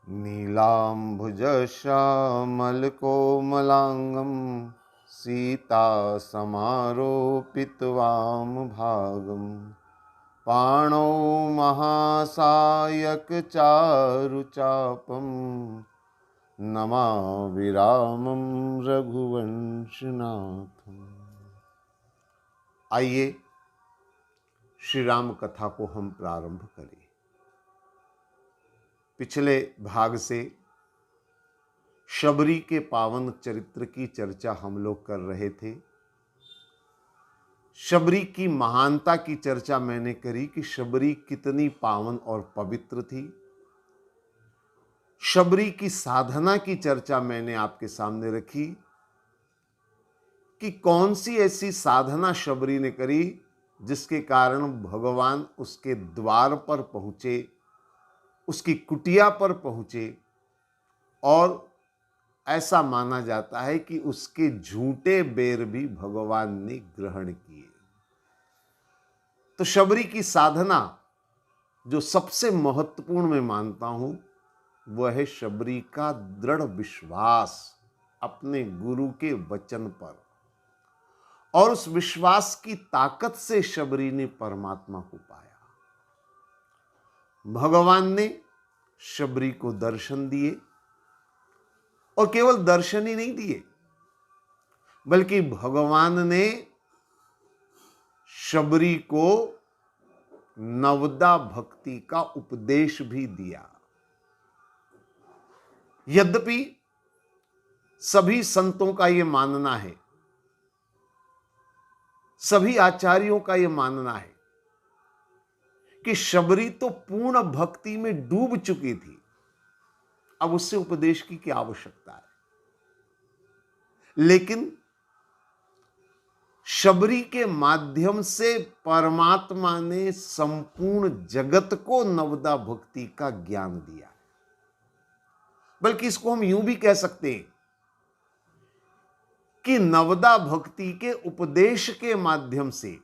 नीलाम्भुजश्यामलकोमलाङ्गं सीतासमारोपितवामभागं पाणौ महासायकचारुचापं नमामि रामं रघुवंशनाथम्। आइए श्री राम कथा को हम प्रारंभ करें। पिछले भाग से शबरी के पावन चरित्र की चर्चा हम लोग कर रहे थे। शबरी की महानता की चर्चा मैंने करी कि शबरी कितनी पावन और पवित्र थी। शबरी की साधना की चर्चा मैंने आपके सामने रखी कि कौन सी ऐसी साधना शबरी ने करी जिसके कारण भगवान उसके द्वार पर पहुंचे, उसकी कुटिया पर पहुंचे और ऐसा माना जाता है कि उसके झूठे बेर भी भगवान ने ग्रहण किए। तो शबरी की साधना जो सबसे महत्वपूर्ण मैं मानता हूं वह है शबरी का दृढ़ विश्वास अपने गुरु के वचन पर, और उस विश्वास की ताकत से शबरी ने परमात्मा को पाया। भगवान ने शबरी को दर्शन दिए, और केवल दर्शन ही नहीं दिए बल्कि भगवान ने शबरी को नवदा भक्ति का उपदेश भी दिया। यद्यपि सभी संतों का यह मानना है, सभी आचार्यों का यह मानना है कि शबरी तो पूर्ण भक्ति में डूब चुकी थी, अब उससे उपदेश की क्या आवश्यकता है। लेकिन शबरी के माध्यम से परमात्मा ने संपूर्ण जगत को नवदा भक्ति का ज्ञान दिया। बल्कि इसको हम यूं भी कह सकते हैं कि नवदा भक्ति के उपदेश के माध्यम से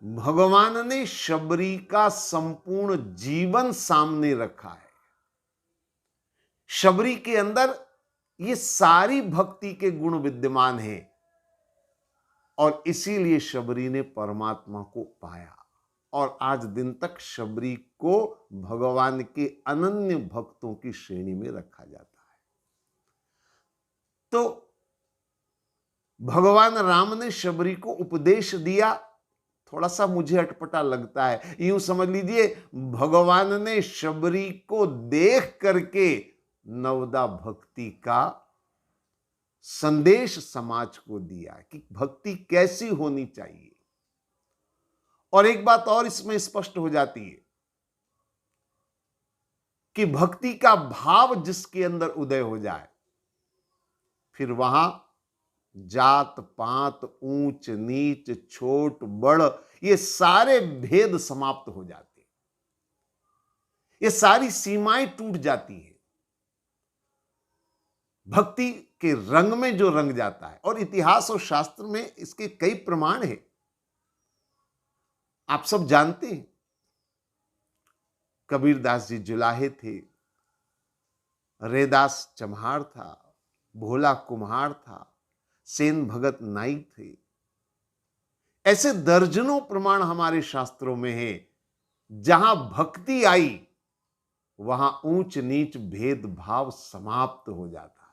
भगवान ने शबरी का संपूर्ण जीवन सामने रखा है। शबरी के अंदर ये सारी भक्ति के गुण विद्यमान हैं, और इसीलिए शबरी ने परमात्मा को पाया, और आज दिन तक शबरी को भगवान के अनन्य भक्तों की श्रेणी में रखा जाता है। तो भगवान राम ने शबरी को उपदेश दिया, थोड़ा सा मुझे अटपटा लगता है। यूं समझ लीजिए भगवान ने शबरी को देख करके नवदा भक्ति का संदेश समाज को दिया कि भक्ति कैसी होनी चाहिए। और एक बात और इसमें स्पष्ट हो जाती है कि भक्ति का भाव जिसके अंदर उदय हो जाए, फिर वहां जात पात ऊंच नीच छोट बड़ ये सारे भेद समाप्त हो जाते हैं, ये सारी सीमाएं टूट जाती हैं। भक्ति के रंग में जो रंग जाता है, और इतिहास और शास्त्र में इसके कई प्रमाण हैं, आप सब जानते हैं। कबीरदास जी जुलाहे थे, रैदास चम्हार था, भोला कुम्हार था, सेन भगत नाई थे। ऐसे दर्जनों प्रमाण हमारे शास्त्रों में हैं। जहां भक्ति आई वहां ऊंच नीच भेदभाव समाप्त हो जाता है,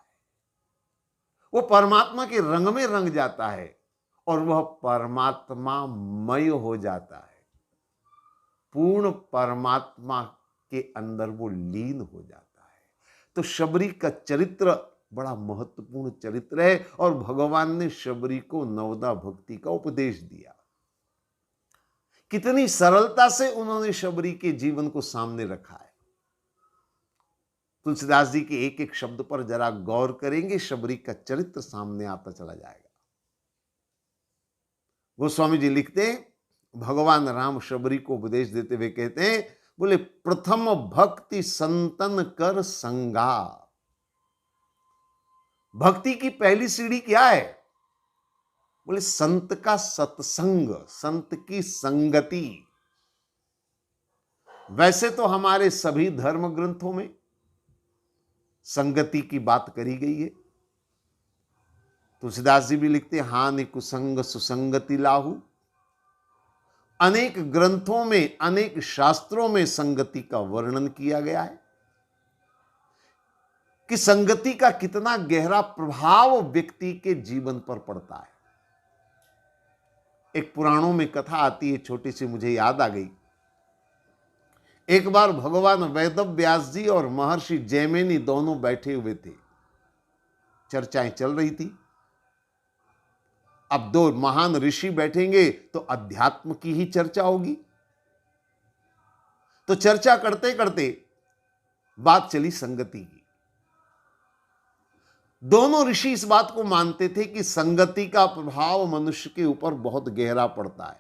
वो परमात्मा के रंग में रंग जाता है, और वह परमात्मामय हो जाता है। पूर्ण परमात्मा के अंदर वो लीन हो जाता है। तो शबरी का चरित्र बड़ा महत्वपूर्ण चरित्र है, और भगवान ने शबरी को नवदा भक्ति का उपदेश दिया। कितनी सरलता से उन्होंने शबरी के जीवन को सामने रखा है। तुलसीदास जी के एक एक शब्द पर जरा गौर करेंगे, शबरी का चरित्र सामने आता चला जाएगा। गोस्वामी जी लिखते हैं, भगवान राम शबरी को उपदेश देते हुए कहते हैं, बोले प्रथम भक्ति संतन कर संगा। भक्ति की पहली सीढ़ी क्या है? बोले संत का सत्संग, संत की संगति। वैसे तो हमारे सभी धर्म ग्रंथों में संगति की बात करी गई है। तुलसीदास जी भी लिखते, हानि कुसंग सुसंगति लाहू। अनेक ग्रंथों में, अनेक शास्त्रों में संगति का वर्णन किया गया है कि संगति का कितना गहरा प्रभाव व्यक्ति के जीवन पर पड़ता है। एक पुराणों में कथा आती है, छोटी सी मुझे याद आ गई। एक बार भगवान वेदव्यास जी और महर्षि जैमिनी दोनों बैठे हुए थे, चर्चाएं चल रही थी। अब दो महान ऋषि बैठेंगे तो अध्यात्म की ही चर्चा होगी। तो चर्चा करते करते बात चली संगति की। दोनों ऋषि इस बात को मानते थे कि संगति का प्रभाव मनुष्य के ऊपर बहुत गहरा पड़ता है,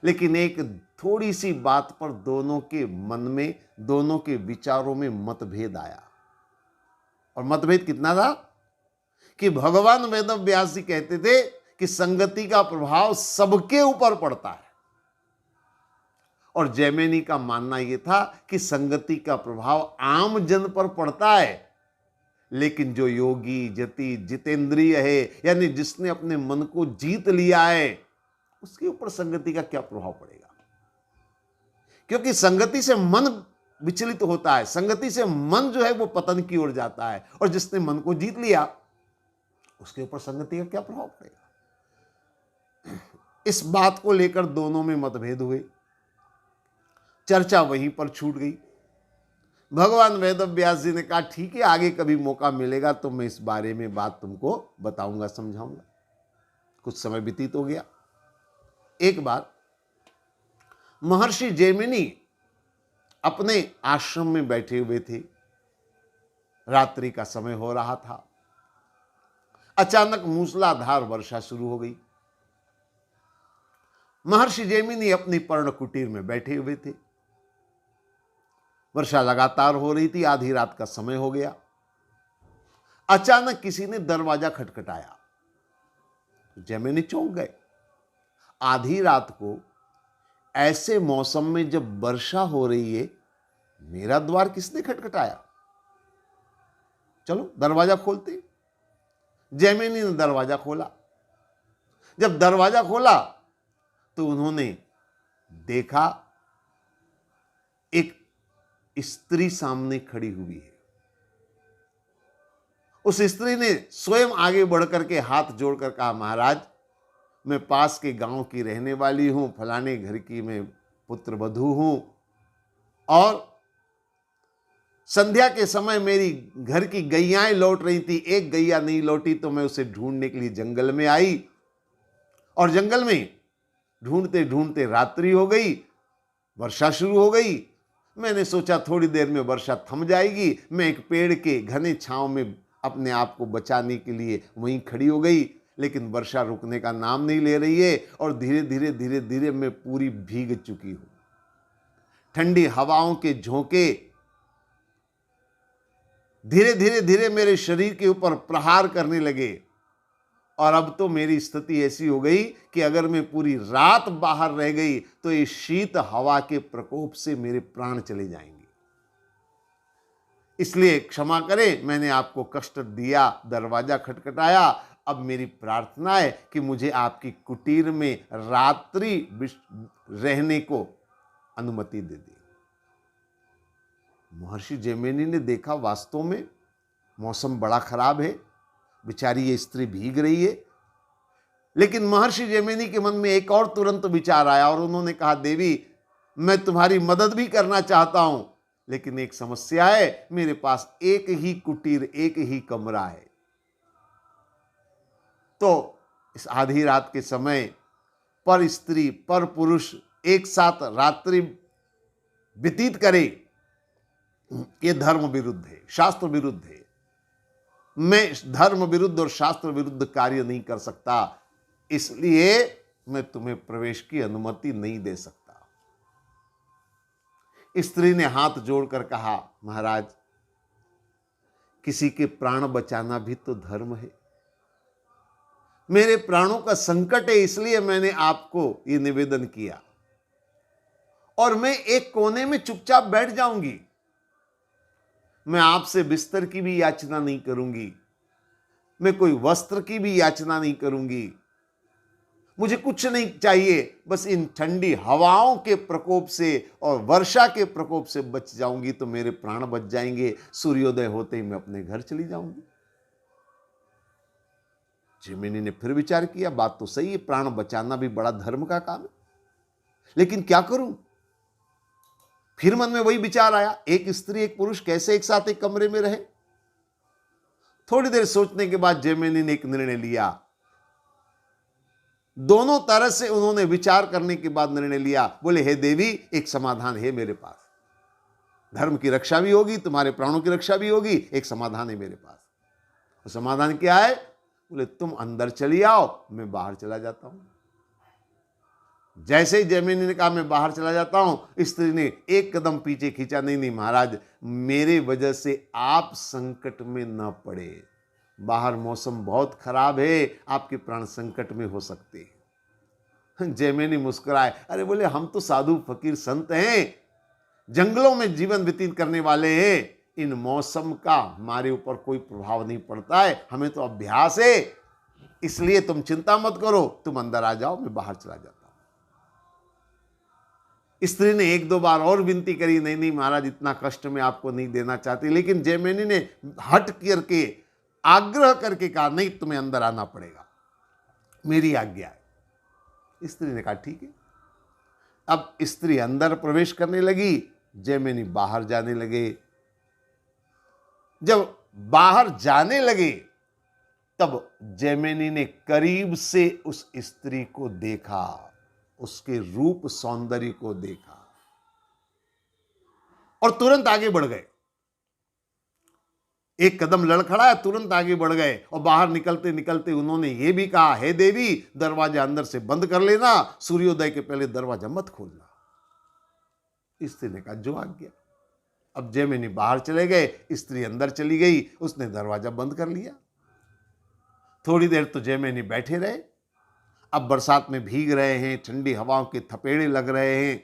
लेकिन एक थोड़ी सी बात पर दोनों के मन में, दोनों के विचारों में मतभेद आया। और मतभेद कितना था कि भगवान वेदव्यास जी कहते थे कि संगति का प्रभाव सबके ऊपर पड़ता है, और जैमिनी का मानना यह था कि संगति का प्रभाव आम जन पर पड़ता है, लेकिन जो योगी, जति, जितेंद्रिय है, यानी जिसने अपने मन को जीत लिया है, उसके ऊपर संगति का क्या प्रभाव पड़ेगा। क्योंकि संगति से मन विचलित होता है, संगति से मन जो है वो पतन की ओर जाता है, और जिसने मन को जीत लिया उसके ऊपर संगति का क्या प्रभाव पड़ेगा। इस बात को लेकर दोनों में मतभेद हुए, चर्चा वहीं पर छूट गई। भगवान वेदव्यास जी ने कहा, ठीक है, आगे कभी मौका मिलेगा तो मैं इस बारे में बात तुमको बताऊंगा, समझाऊंगा। कुछ समय व्यतीत हो गया। एक बार महर्षि जैमिनी अपने आश्रम में बैठे हुए थे, रात्रि का समय हो रहा था। अचानक मूसलाधार वर्षा शुरू हो गई। महर्षि जैमिनी अपनी पर्ण कुटीर में बैठे हुए थे। वर्षा लगातार हो रही थी, आधी रात का समय हो गया। अचानक किसी ने दरवाजा खटखटाया। जैमिनी चौंक गए। आधी रात को ऐसे मौसम में जब वर्षा हो रही है, मेरा द्वार किसने खटखटाया? चलो दरवाजा खोलते। जैमिनी ने दरवाजा खोला। जब दरवाजा खोला तो उन्होंने देखा एक स्त्री सामने खड़ी हुई है। उस स्त्री ने स्वयं आगे बढ़कर के हाथ जोड़कर कहा, महाराज, मैं पास के गांव की रहने वाली हूं, फलाने घर की मैं पुत्र वधू हूं, और संध्या के समय मेरी घर की गैयाएं लौट रही थी, एक गैया नहीं लौटी तो मैं उसे ढूंढने के लिए जंगल में आई, और जंगल में ढूंढते ढूंढते रात्रि हो गई, वर्षा शुरू हो गई। मैंने सोचा थोड़ी देर में वर्षा थम जाएगी, मैं एक पेड़ के घने छांव में अपने आप को बचाने के लिए वहीं खड़ी हो गई, लेकिन वर्षा रुकने का नाम नहीं ले रही है, और धीरे धीरे धीरे धीरे मैं पूरी भीग चुकी हूं। ठंडी हवाओं के झोंके धीरे धीरे धीरे मेरे शरीर के ऊपर प्रहार करने लगे, और अब तो मेरी स्थिति ऐसी हो गई कि अगर मैं पूरी रात बाहर रह गई तो इस शीत हवा के प्रकोप से मेरे प्राण चले जाएंगे। इसलिए क्षमा करें, मैंने आपको कष्ट दिया, दरवाजा खटखटाया। अब मेरी प्रार्थना है कि मुझे आपकी कुटीर में रात्रि रहने को अनुमति दे दी। महर्षि जैमिनी ने देखा वास्तव में मौसम बड़ा खराब है, बेचारी ये स्त्री भीग रही है। लेकिन महर्षि जैमिनी के मन में एक और तुरंत विचार आया, और उन्होंने कहा, देवी, मैं तुम्हारी मदद भी करना चाहता हूं, लेकिन एक समस्या है, मेरे पास एक ही कुटीर, एक ही कमरा है। तो इस आधी रात के समय पर स्त्री पर पुरुष एक साथ रात्रि व्यतीत करे, ये धर्म विरुद्ध है, शास्त्र विरुद्ध है। मैं धर्म विरुद्ध और शास्त्र विरुद्ध कार्य नहीं कर सकता, इसलिए मैं तुम्हें प्रवेश की अनुमति नहीं दे सकता। स्त्री ने हाथ जोड़कर कहा, महाराज, किसी के प्राण बचाना भी तो धर्म है। मेरे प्राणों का संकट है, इसलिए मैंने आपको ये निवेदन किया, और मैं एक कोने में चुपचाप बैठ जाऊंगी। मैं आपसे बिस्तर की भी याचना नहीं करूंगी, मैं कोई वस्त्र की भी याचना नहीं करूंगी, मुझे कुछ नहीं चाहिए, बस इन ठंडी हवाओं के प्रकोप से और वर्षा के प्रकोप से बच जाऊंगी तो मेरे प्राण बच जाएंगे, सूर्योदय होते ही मैं अपने घर चली जाऊंगी। जैमिनी ने फिर विचार किया, बात तो सही है, प्राण बचाना भी बड़ा धर्म का काम है, लेकिन क्या करूं? फिर मन में वही विचार आया, एक स्त्री एक पुरुष कैसे एक साथ एक कमरे में रहे? थोड़ी देर सोचने के बाद जैमिनी ने एक निर्णय लिया। दोनों तरह से उन्होंने विचार करने के बाद निर्णय लिया। बोले, हे देवी, एक समाधान है मेरे पास, धर्म की रक्षा भी होगी, तुम्हारे प्राणों की रक्षा भी होगी, एक समाधान है मेरे पास। वो समाधान क्या है? बोले, तुम अंदर चली आओ, मैं बाहर चला जाता हूं। जैसे ही जैमिनी ने कहा मैं बाहर चला जाता हूं, स्त्री ने एक कदम पीछे खींचा। नहीं नहीं महाराज, मेरे वजह से आप संकट में न पड़े, बाहर मौसम बहुत खराब है, आपके प्राण संकट में हो सकते हैं। जैमिनी मुस्कुराए, अरे बोले, हम तो साधु फकीर संत हैं, जंगलों में जीवन व्यतीत करने वाले हैं, इन मौसम का हमारे ऊपर कोई प्रभाव नहीं पड़ता है, हमें तो अभ्यास है, इसलिए तुम चिंता मत करो, तुम अंदर आ जाओ, मैं बाहर चला जाता हूं। स्त्री ने एक दो बार और विनती करी, नहीं नहीं महाराज, इतना कष्ट मैं आपको नहीं देना चाहती, लेकिन जैमिनी ने हट करके आग्रह करके कहा, नहीं, तुम्हें अंदर आना पड़ेगा, मेरी आज्ञा है। स्त्री ने कहा ठीक है। अब स्त्री अंदर प्रवेश करने लगी, जैमिनी बाहर जाने लगे। जब बाहर जाने लगे तब जैमिनी ने करीब से उस स्त्री को देखा, उसके रूप सौंदर्य को देखा और तुरंत आगे बढ़ गए। एक कदम लड़खड़ाया, तुरंत आगे बढ़ गए और बाहर निकलते निकलते उन्होंने ये भी कहा, हे देवी, दरवाजा अंदर से बंद कर लेना, सूर्योदय के पहले दरवाजा मत खोलना। स्त्री ने कहा जो आज्ञा। अब जैमिनी बाहर चले गए, स्त्री अंदर चली गई, उसने दरवाजा बंद कर लिया। थोड़ी देर तो जैमिनी बैठे रहे। अब बरसात में भीग रहे हैं, ठंडी हवाओं के थपेड़े लग रहे हैं।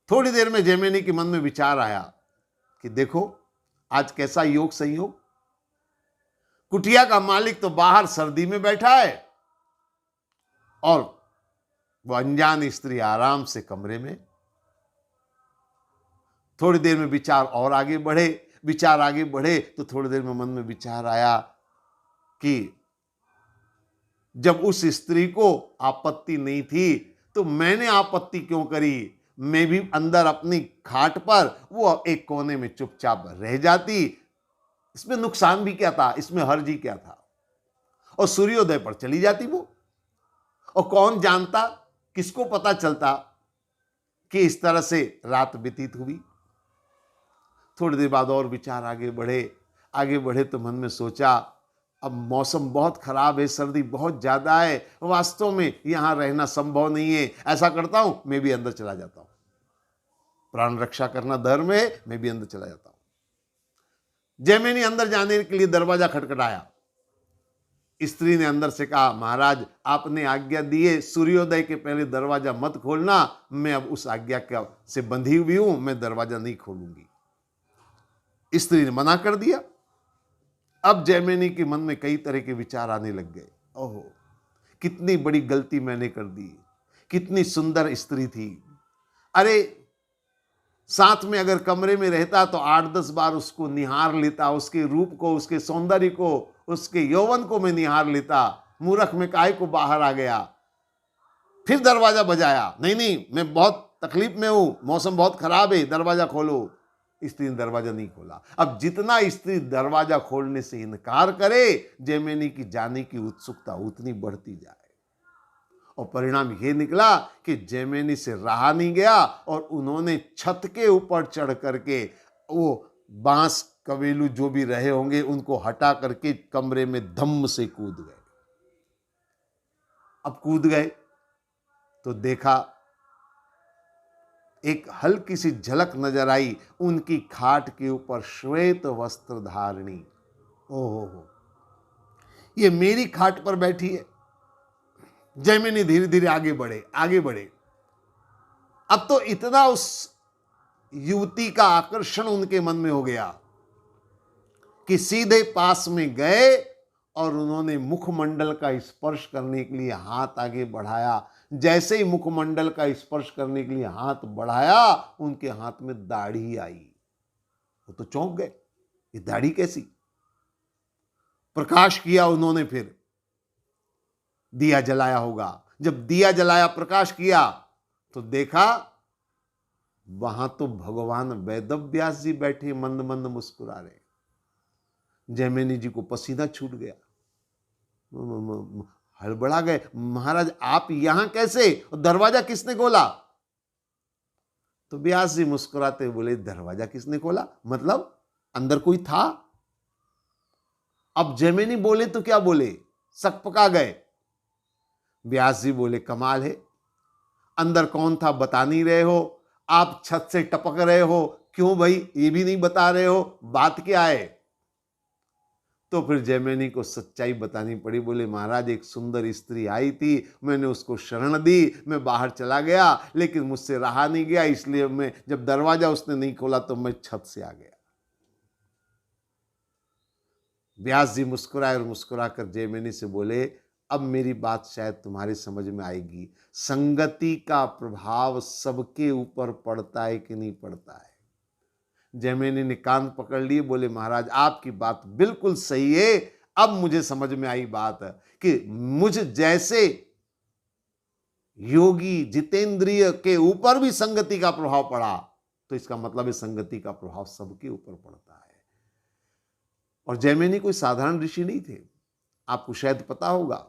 थोड़ी देर में जैमिनी के मन में विचार आया कि देखो, आज कैसा योग संयोग, कुटिया का मालिक तो बाहर सर्दी में बैठा है और वो अनजान स्त्री आराम से कमरे में। थोड़ी देर में विचार और आगे बढ़े, विचार आगे बढ़े तो थोड़ी देर में मन में विचार आया कि जब उस स्त्री को आपत्ति नहीं थी तो मैंने आपत्ति क्यों करी? मैं भी अंदर अपनी खाट पर वो एक कोने में चुपचाप रह जाती, इसमें नुकसान भी क्या था, इसमें हर्ज ही क्या था, और सूर्योदय पर चली जाती वो, और कौन जानता, किसको पता चलता कि इस तरह से रात व्यतीत हुई। थोड़ी देर बाद और विचार आगे बढ़े तो मन में सोचा, अब मौसम बहुत खराब है, सर्दी बहुत ज्यादा है, वास्तव में यहां रहना संभव नहीं है। ऐसा करता हूं, मैं भी अंदर चला जाता हूं, प्राण रक्षा करना धर्म है, मैं भी अंदर चला जाता हूं। जैमिनी अंदर जाने के लिए दरवाजा खटखटाया। स्त्री ने अंदर से कहा, महाराज, आपने आज्ञा दी है सूर्योदय के पहले दरवाजा मत खोलना, मैं अब उस आज्ञा से बंधी हुई हूं, मैं दरवाजा नहीं खोलूंगी। स्त्री ने मना कर दिया। अब जैमिनी के मन में कई तरह के विचार आने लग गए। ओहो, कितनी बड़ी गलती मैंने कर दी, कितनी सुंदर स्त्री थी, अरे साथ में अगर कमरे में रहता तो 8-10 बार उसको निहार लेता, उसके रूप को, उसके सौंदर्य को, उसके यौवन को मैं निहार लेता। मूर्ख में काहे को बाहर आ गया। फिर दरवाजा बजाया, नहीं नहीं, मैं बहुत तकलीफ में हूं, मौसम बहुत खराब है, दरवाजा खोलो। स्त्री ने दरवाजा नहीं खोला। अब जितना स्त्री दरवाजा खोलने से इनकार करे, जैमिनी की जाने की उत्सुकता उतनी बढ़ती जाए, और परिणाम यह निकला कि जैमिनी से रहा नहीं गया और उन्होंने छत के ऊपर चढ़ करके वो बांस कवेलू जो भी रहे होंगे उनको हटा करके कमरे में धम्म से कूद गए। अब कूद गए तो देखा, एक हल्की सी झलक नजर आई, उनकी खाट के ऊपर श्वेत वस्त्र धारणी। ओहो, ये मेरी खाट पर बैठी है। जैमिनी धीरे धीरे आगे बढ़े। अब तो इतना उस युवती का आकर्षण उनके मन में हो गया कि सीधे पास में गए और उन्होंने मुखमंडल का स्पर्श करने के लिए हाथ आगे बढ़ाया। जैसे ही मुखमंडल का स्पर्श करने के लिए हाथ बढ़ाया, उनके हाथ में दाढ़ी आई। वो तो चौंक गए, ये दाढ़ी कैसी? प्रकाश किया उन्होंने, फिर दिया जलाया होगा। जब दिया जलाया, प्रकाश किया, तो देखा वहां तो भगवान वेदव्यास जी बैठे मंद मंद मुस्कुरा रहे। जैमिनी जी को पसीना छूट गया, हड़बड़ा गए, महाराज आप यहां कैसे, और दरवाजा किसने खोला? तो व्यास जी मुस्कुराते बोले, दरवाजा किसने खोला मतलब अंदर कोई था? अब जैमिनी बोले तो क्या बोले, सक पका गए। व्यास जी बोले, कमाल है, अंदर कौन था बता नहीं रहे हो, आप छत से टपक रहे हो, क्यों भाई ये भी नहीं बता रहे हो, बात क्या है? तो फिर जैमिनी को सच्चाई बतानी पड़ी। बोले, महाराज एक सुंदर स्त्री आई थी, मैंने उसको शरण दी, मैं बाहर चला गया, लेकिन मुझसे रहा नहीं गया, इसलिए मैं जब दरवाजा उसने नहीं खोला तो मैं छत से आ गया। व्यास जी मुस्कुराए और मुस्कुराकर जैमिनी से बोले, अब मेरी बात शायद तुम्हारी समझ में आएगी। संगति का प्रभाव सबके ऊपर पड़ता है कि नहीं पड़ता है? जैमिनी ने कान पकड़ लिए, बोले, महाराज आपकी बात बिल्कुल सही है। अब मुझे समझ में आई बात कि मुझ जैसे योगी जितेंद्रिय के ऊपर भी संगति का प्रभाव पड़ा, तो इसका मतलब है संगति का प्रभाव सबके ऊपर पड़ता है। और जैमिनी कोई साधारण ऋषि नहीं थे। आपको शायद पता होगा,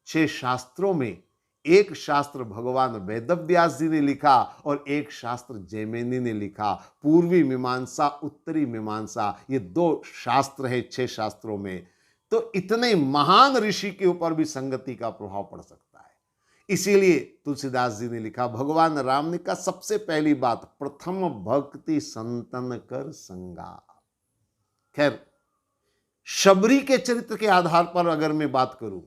6 शास्त्रों में एक शास्त्र भगवान वेदव्यास जी ने लिखा और एक शास्त्र जैमिनी ने लिखा। पूर्वी मीमांसा, उत्तरी मीमांसा, ये 2 शास्त्र है 6 शास्त्रों में। तो इतने महान ऋषि के ऊपर भी संगति का प्रभाव पड़ सकता है। इसीलिए तुलसीदास जी ने लिखा, भगवान राम ने कहा सबसे पहली बात, प्रथम भक्ति संतन कर संगा। खैर, शबरी के चरित्र के आधार पर अगर मैं बात करूं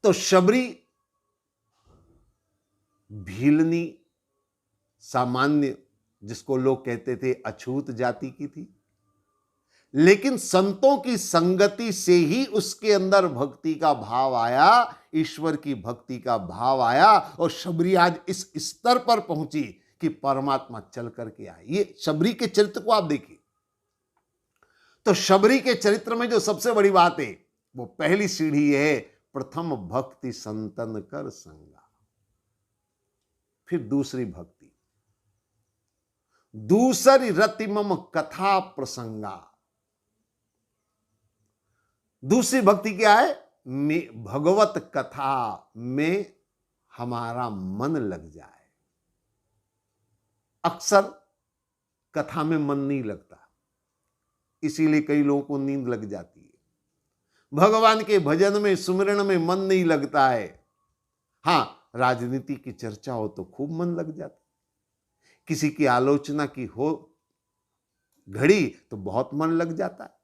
तो शबरी भीलनी, सामान्य, जिसको लोग कहते थे अछूत जाति की थी, लेकिन संतों की संगति से ही उसके अंदर भक्ति का भाव आया, ईश्वर की भक्ति का भाव आया, और शबरी आज इस स्तर पर पहुंची कि परमात्मा चल करके आए। ये शबरी के चरित्र को आप देखिए। तो शबरी के चरित्र में जो सबसे बड़ी बात है, वो पहली सीढ़ी है, प्रथम भक्ति संतन कर संगा। फिर दूसरी भक्ति, दूसरी रति मम कथा प्रसंगा। दूसरी भक्ति क्या है? भगवत कथा में हमारा मन लग जाए। अक्सर कथा में मन नहीं लगता, इसीलिए कई लोगों को नींद लग जाती है। भगवान के भजन में, सुमिरन में मन नहीं लगता है। हां, राजनीति की चर्चा हो तो खूब मन लग जाता, किसी की आलोचना की हो घड़ी तो बहुत मन लग जाता है,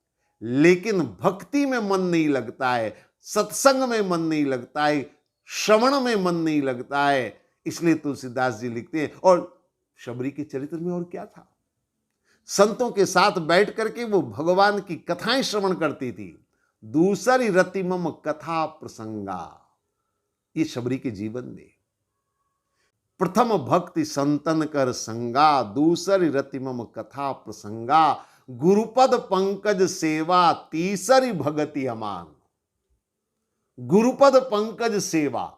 लेकिन भक्ति में मन नहीं लगता है, सत्संग में मन नहीं लगता है, श्रवण में मन नहीं लगता है। इसलिए तुलसीदास जी लिखते हैं, और शबरी के चरित्र में और क्या था, संतों के साथ बैठ करके वो भगवान की कथाएं श्रवण करती थी। दूसरी रति मम कथा प्रसंगा, ये शबरी के जीवन में। प्रथम भक्ति संतन कर संगा, दूसरी रति मम कथा प्रसंगा, गुरुपद पंकज सेवा, तीसरी भगति अमान। गुरुपद पंकज सेवा,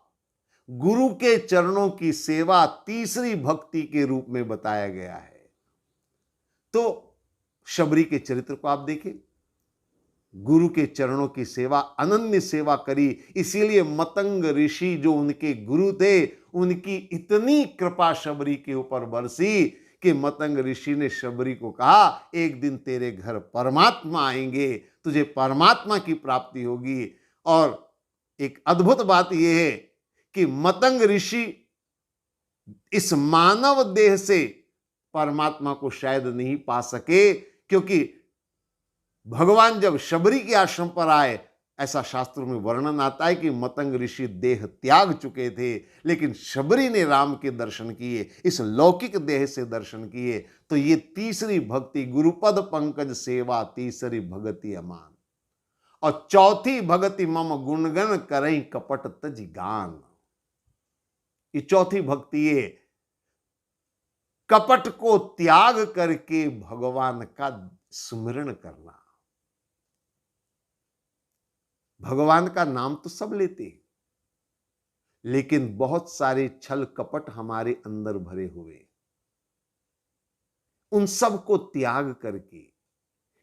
गुरु के चरणों की सेवा तीसरी भक्ति के रूप में बताया गया है। तो शबरी के चरित्र को आप देखें, गुरु के चरणों की सेवा, अनन्य सेवा करी। इसीलिए मतंग ऋषि जो उनके गुरु थे, उनकी इतनी कृपा शबरी के ऊपर बरसी कि मतंग ऋषि ने शबरी को कहा, एक दिन तेरे घर परमात्मा आएंगे, तुझे परमात्मा की प्राप्ति होगी। और एक अद्भुत बात यह है कि मतंग ऋषि इस मानव देह से परमात्मा को शायद नहीं पा सके, क्योंकि भगवान जब शबरी के आश्रम पर आए, ऐसा शास्त्रों में वर्णन आता है कि मतंग ऋषि देह त्याग चुके थे, लेकिन शबरी ने राम के दर्शन किए, इस लौकिक देह से दर्शन किए। तो ये तीसरी भक्ति, गुरुपद पंकज सेवा, तीसरी भगति अमान। और चौथी भगति मम गुणगण करई कपट तज गान। ये चौथी भक्ति है कपट को त्याग करके भगवान का स्मरण करना। भगवान का नाम तो सब लेते हैं, लेकिन बहुत सारे छल कपट हमारे अंदर भरे हुए, उन सब को त्याग करके,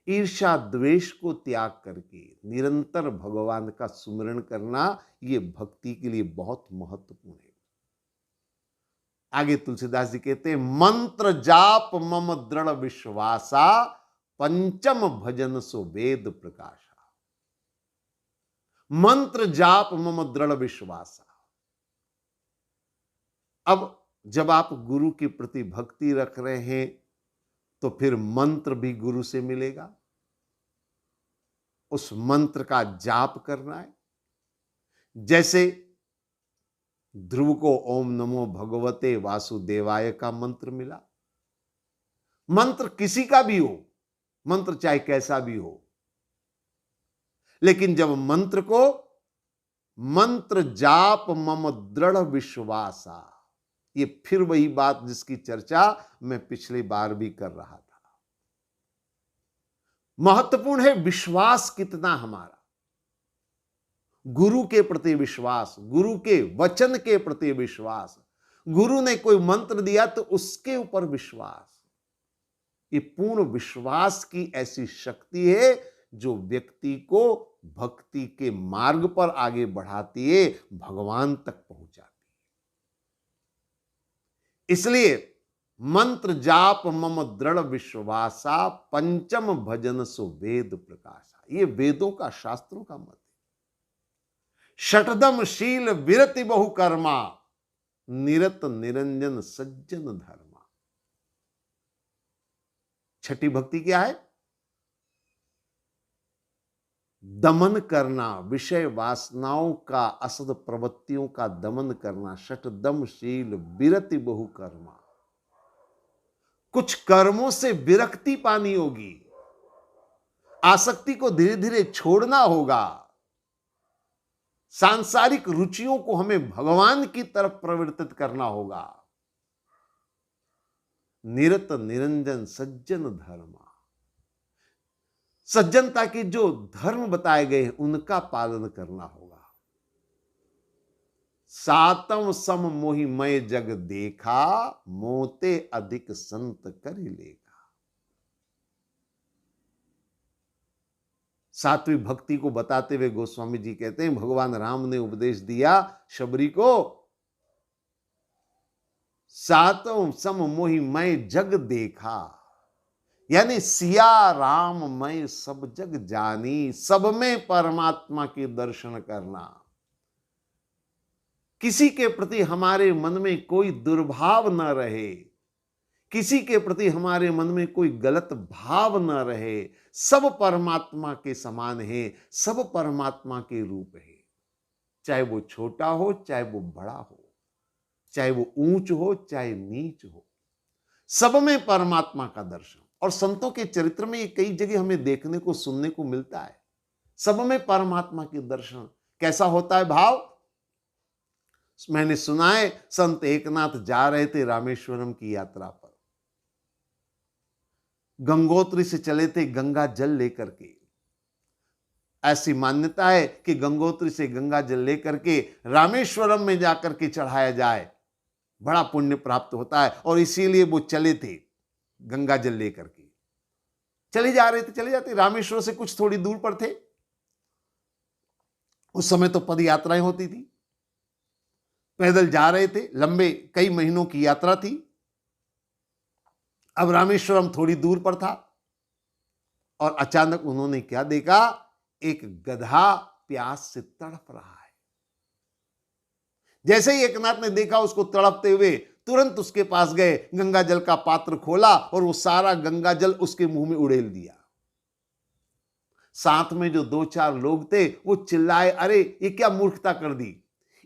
ईर्ष्या द्वेष को त्याग करके निरंतर भगवान का सुमिरन करना, ये भक्ति के लिए बहुत महत्वपूर्ण है। आगे तुलसीदास जी कहते हैं, मंत्र जाप मम दृढ़ विश्वासा, पंचम भजन सो वेद प्रकाशा। मंत्र जाप मम दृढ़ विश्वासा। अब जब आप गुरु के प्रति भक्ति रख रहे हैं तो फिर मंत्र भी गुरु से मिलेगा, उस मंत्र का जाप करना है। जैसे ध्रुव को ओम नमो भगवते वासुदेवाय का मंत्र मिला। मंत्र किसी का भी हो, मंत्र चाहे कैसा भी हो, लेकिन जब मंत्र को मंत्र जाप मम दृढ़ विश्वासा, ये फिर वही बात जिसकी चर्चा मैं पिछली बार भी कर रहा था। महत्वपूर्ण है विश्वास कितना हमारा, गुरु के प्रति विश्वास, गुरु के वचन के प्रति विश्वास। गुरु ने कोई मंत्र दिया तो उसके ऊपर विश्वास। ये पूर्ण विश्वास की ऐसी शक्ति है जो व्यक्ति को भक्ति के मार्ग पर आगे बढ़ाती है, भगवान तक पहुंचाती है। इसलिए मंत्र जाप मम दृढ़ विश्वासा, पंचम भजन सो वेद प्रकाशा। ये वेदों का, शास्त्रों का मत है। षटदम शील विरति बहु कर्मा, निरत निरंजन सज्जन धर्मा। छठी भक्ति क्या है? दमन करना, विषय वासनाओं का, असद प्रवृत्तियों का दमन करना। षटदम शील विरति बहु कर्मा। कुछ कर्मों से विरक्ति पानी होगी, आसक्ति को धीरे धीरे छोड़ना होगा। सांसारिक रुचियों को हमें भगवान की तरफ प्रवर्तित करना होगा। निरत निरंजन सज्जन धर्मा। सज्जनता के जो धर्म बताए गए हैं उनका पालन करना होगा। सातम सम मोहि मय जग देखा, मोते अधिक संत कर लेगा। सातवीं भक्ति को बताते हुए गोस्वामी जी कहते हैं, भगवान राम ने उपदेश दिया शबरी को, सातों सम मोहि मय जग देखा, यानी सिया राम मैं सब जग जानी। सब में परमात्मा के दर्शन करना। किसी के प्रति हमारे मन में कोई दुर्भाव न रहे, किसी के प्रति हमारे मन में कोई गलत भाव न रहे। सब परमात्मा के समान है, सब परमात्मा के रूप है। चाहे वो छोटा हो, चाहे वो बड़ा हो, चाहे वो ऊंच हो, चाहे नीच हो, सब में परमात्मा का दर्शन। और संतों के चरित्र में ये कई जगह हमें देखने को, सुनने को मिलता है। सब में परमात्मा के दर्शन कैसा होता है भाव? मैंने सुना है संत एकनाथ जा रहे थे रामेश्वरम की यात्रा पर, गंगोत्री से चले थे गंगा जल लेकर के। ऐसी मान्यता है कि गंगोत्री से गंगा जल लेकर के रामेश्वरम में जाकर के चढ़ाया जाए, बड़ा पुण्य प्राप्त होता है। और इसीलिए वो चले थे गंगा जल लेकर के। चले जा रहे थे, चले जाते, रामेश्वर से कुछ थोड़ी दूर पर थे। उस समय तो पद यात्राएं होती थी, पैदल जा रहे थे, लंबे कई महीनों की यात्रा थी। अब रामेश्वरम थोड़ी दूर पर था और अचानक उन्होंने क्या देखा? एक गधा प्यास से तड़प रहा है। जैसे ही एकनाथ ने देखा उसको तड़पते हुए, तुरंत उसके पास गए, गंगा जल का पात्र खोला और वो सारा गंगा जल उसके मुंह में उड़ेल दिया। साथ में जो 2-4 लोग थे वो चिल्लाए, अरे ये क्या मूर्खता कर दी,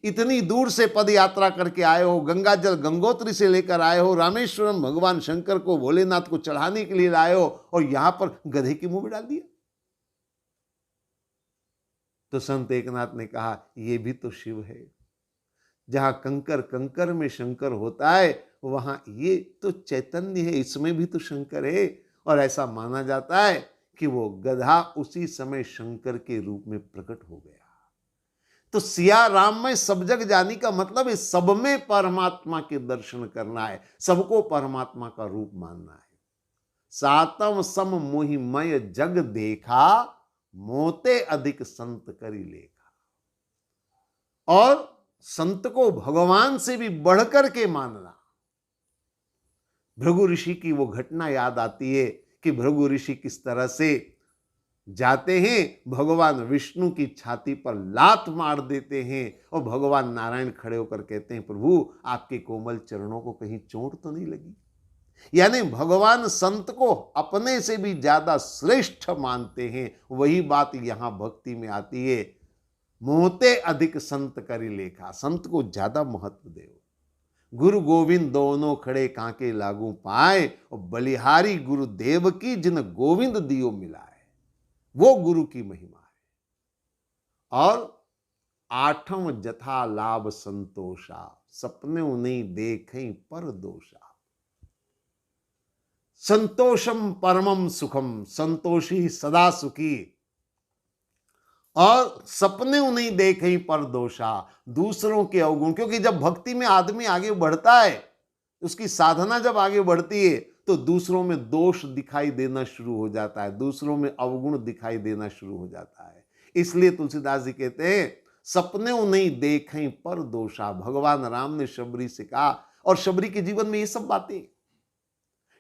इतनी दूर से पद यात्रा करके आए हो, गंगा जल गंगोत्री से लेकर आए हो, रामेश्वरम भगवान शंकर को भोलेनाथ को चढ़ाने के लिए लाए हो और यहां पर गधे के मुंह में डाल दिया। तो संत एकनाथ ने कहा, ये भी तो शिव है। जहां कंकर कंकर में शंकर होता है, वहां ये तो चैतन्य है, इसमें भी तो शंकर है। और ऐसा माना जाता है कि वो गधा उसी समय शंकर के रूप में प्रकट हो गया। तो सिया राम में सब जग जानी का मतलब है सब में परमात्मा के दर्शन करना है, सबको परमात्मा का रूप मानना है। सातम सम मोहिमय जग देखा, मोते अधिक संत करी लेखा। और संत को भगवान से भी बढ़कर के मानना। भृगु ऋषि की वो घटना याद आती है कि भृगु ऋषि किस तरह से जाते हैं, भगवान विष्णु की छाती पर लात मार देते हैं और भगवान नारायण खड़े होकर कहते हैं, प्रभु आपके कोमल चरणों को कहीं चोट तो नहीं लगी। यानी भगवान संत को अपने से भी ज्यादा श्रेष्ठ मानते हैं। वही बात यहां भक्ति में आती है, मोते अधिक संत करी लेखा, संत को ज्यादा महत्व दे। गुरु गोविंद दोनों खड़े कांके लागू पाए, और बलिहारी गुरुदेव की जिन गोविंद दियो मिला है, वो गुरु की महिमा है। और आठम जथा लाभ संतोषा, सपने नहीं देखें पर दोषा। संतोषम परमम सुखम, संतोषी सदा सुखी। और सपने नहीं देखें पर दोषा, दूसरों के अवगुण। क्योंकि जब भक्ति में आदमी आगे बढ़ता है, उसकी साधना जब आगे बढ़ती है, तो दूसरों में दोष दिखाई देना शुरू हो जाता है, दूसरों में अवगुण दिखाई देना शुरू हो जाता है। इसलिए तुलसीदास जी कहते हैं, सपने नहीं देखें पर दोषा। भगवान राम ने शबरी से कहा, और शबरी के जीवन में ये सब बातें।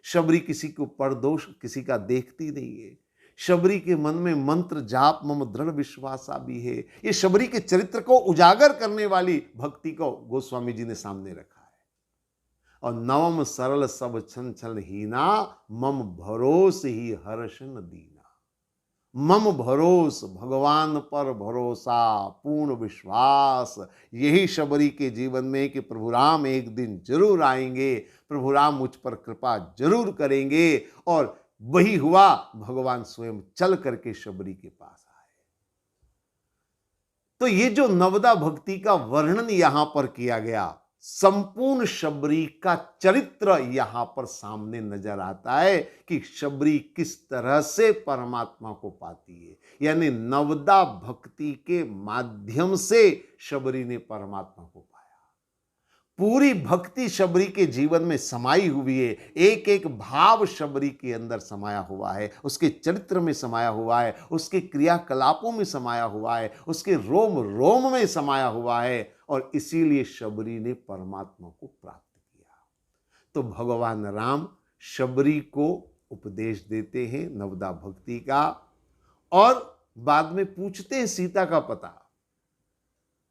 शबरी किसी को परदोष किसी का देखती नहीं है। शबरी के मन में मंत्र जाप मम दृढ़ विश्वासा भी है। ये शबरी के चरित्र को उजागर करने वाली भक्ति को गोस्वामी जी ने सामने रखा है। और नवम सरल सब छन छल हीना, मम भरोस ही हर्षन दीना। मम भरोस, भगवान पर भरोसा, पूर्ण विश्वास, यही शबरी के जीवन में कि प्रभु राम एक दिन जरूर आएंगे, प्रभु राम मुझ पर कृपा जरूर करेंगे। और वही हुआ, भगवान स्वयं चल करके शबरी के पास आए। तो ये जो नवदा भक्ति का वर्णन यहां पर किया गया, संपूर्ण शबरी का चरित्र यहां पर सामने नजर आता है कि शबरी किस तरह से परमात्मा को पाती है। यानी नवदा भक्ति के माध्यम से शबरी ने परमात्मा को पाया। पूरी भक्ति शबरी के जीवन में समाई हुई है, एक एक भाव शबरी के अंदर समाया हुआ है, उसके चरित्र में समाया हुआ है, उसके क्रियाकलापों में समाया हुआ है, उसके रोम रोम में समाया हुआ है। और इसीलिए शबरी ने परमात्मा को प्राप्त किया। तो भगवान राम शबरी को उपदेश देते हैं नवदा भक्ति का, और बाद में पूछते हैं सीता का पता।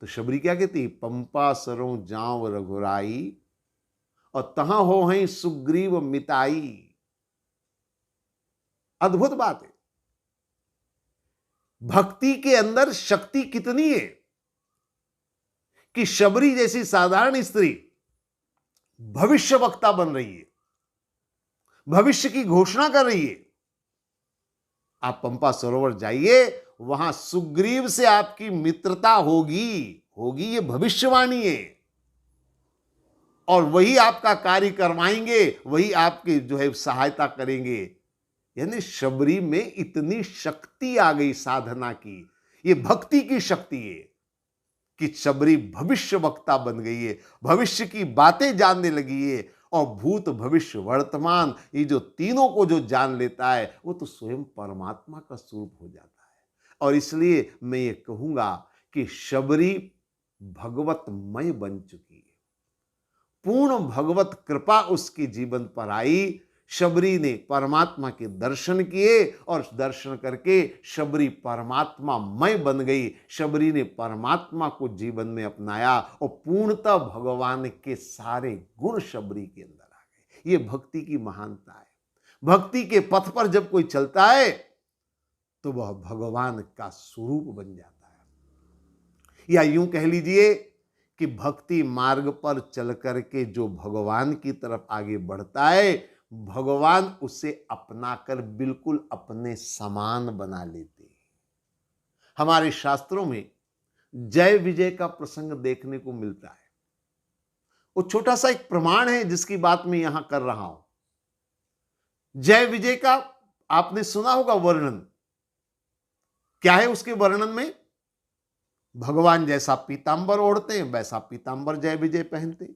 तो शबरी क्या कहती, पंपा सरों जांव रघुराई, और तहां हो हैं सुग्रीव मिताई। अद्भुत बात है, भक्ति के अंदर शक्ति कितनी है कि शबरी जैसी साधारण स्त्री भविष्य वक्ता बन रही है, भविष्य की घोषणा कर रही है। आप पंपा सरोवर जाइए, वहां सुग्रीव से आपकी मित्रता होगी, ये भविष्यवाणी है। और वही आपका कार्य करवाएंगे, वही आपकी जो है सहायता करेंगे। यानी शबरी में इतनी शक्ति आ गई साधना की, ये भक्ति की शक्ति है कि शबरी भविष्य वक्ता बन गई है, भविष्य की बातें जानने लगी है। और भूत भविष्य वर्तमान, ये जो तीनों को जो जान लेता है, वो तो स्वयं परमात्मा का स्वरूप हो जाता है। और इसलिए मैं ये कहूंगा कि शबरी भगवतमय बन चुकी है, पूर्ण भगवत कृपा उसके जीवन पर आई। शबरी ने परमात्मा के दर्शन किए, और दर्शन करके शबरी परमात्मामय बन गई। शबरी ने परमात्मा को जीवन में अपनाया, और पूर्णतः भगवान के सारे गुण शबरी के अंदर आ गए। ये भक्ति की महानता है। भक्ति के पथ पर जब कोई चलता है, तो वह भगवान का स्वरूप बन जाता है। या यूं कह लीजिए कि भक्ति मार्ग पर चल करके जो भगवान की तरफ आगे बढ़ता है, भगवान उसे अपनाकर बिल्कुल अपने समान बना लेते हैं। हमारे शास्त्रों में जय विजय का प्रसंग देखने को मिलता है। वो छोटा सा एक प्रमाण है जिसकी बात मैं यहां कर रहा हूं। जय विजय का आपने सुना होगा वर्णन। क्या है उसके वर्णन में? भगवान जैसा पीतांबर ओढ़ते हैं वैसा पीतांबर जय विजय पहनते।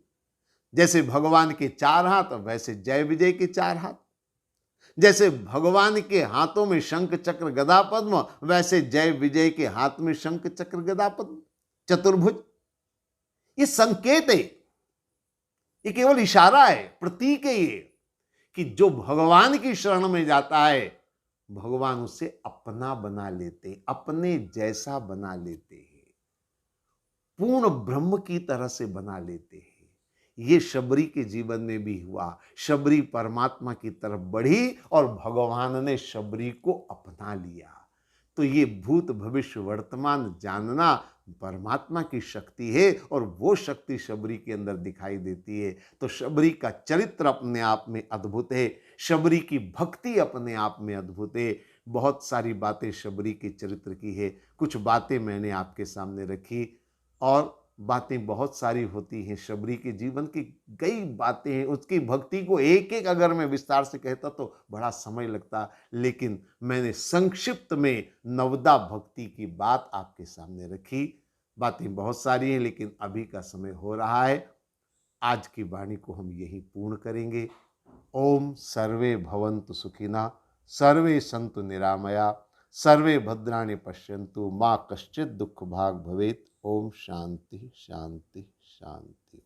जैसे भगवान के 4 हाथ वैसे जय विजय के 4 हाथ। जैसे भगवान के हाथों में शंख चक्र गदा पद्म वैसे जय विजय के हाथ में शंख चक्र गदा पद्म चतुर्भुज। ये संकेत है, ये केवल इशारा है, प्रतीक है ये, कि जो भगवान की शरण में जाता है भगवान उसे अपना बना लेते, अपने जैसा बना लेते हैं, पूर्ण ब्रह्म की तरह से बना लेते हैं। ये शबरी के जीवन में भी हुआ। शबरी परमात्मा की तरफ बढ़ी और भगवान ने शबरी को अपना लिया। तो ये भूत भविष्य वर्तमान जानना परमात्मा की शक्ति है और वो शक्ति शबरी के अंदर दिखाई देती है। तो शबरी का चरित्र अपने आप में अद्भुत है, शबरी की भक्ति अपने आप में अद्भुत है। बहुत सारी बातें शबरी के चरित्र की है, कुछ बातें मैंने आपके सामने रखी और बातें बहुत सारी होती हैं। शबरी के जीवन की कई बातें हैं, उसकी भक्ति को एक एक अगर मैं विस्तार से कहता तो बड़ा समय लगता, लेकिन मैंने संक्षिप्त में नवदा भक्ति की बात आपके सामने रखी। बातें बहुत सारी हैं लेकिन अभी का समय हो रहा है। आज की वाणी को हम यहीं पूर्ण करेंगे। ओम सर्वे भवन्तु सुखिनः, सर्वे सन्तु निरामया, सर्वे भद्राणि पश्यन्तु, माँ कश्चित् दुःख भाग् भवेत्। ओम शांति शांति शांति।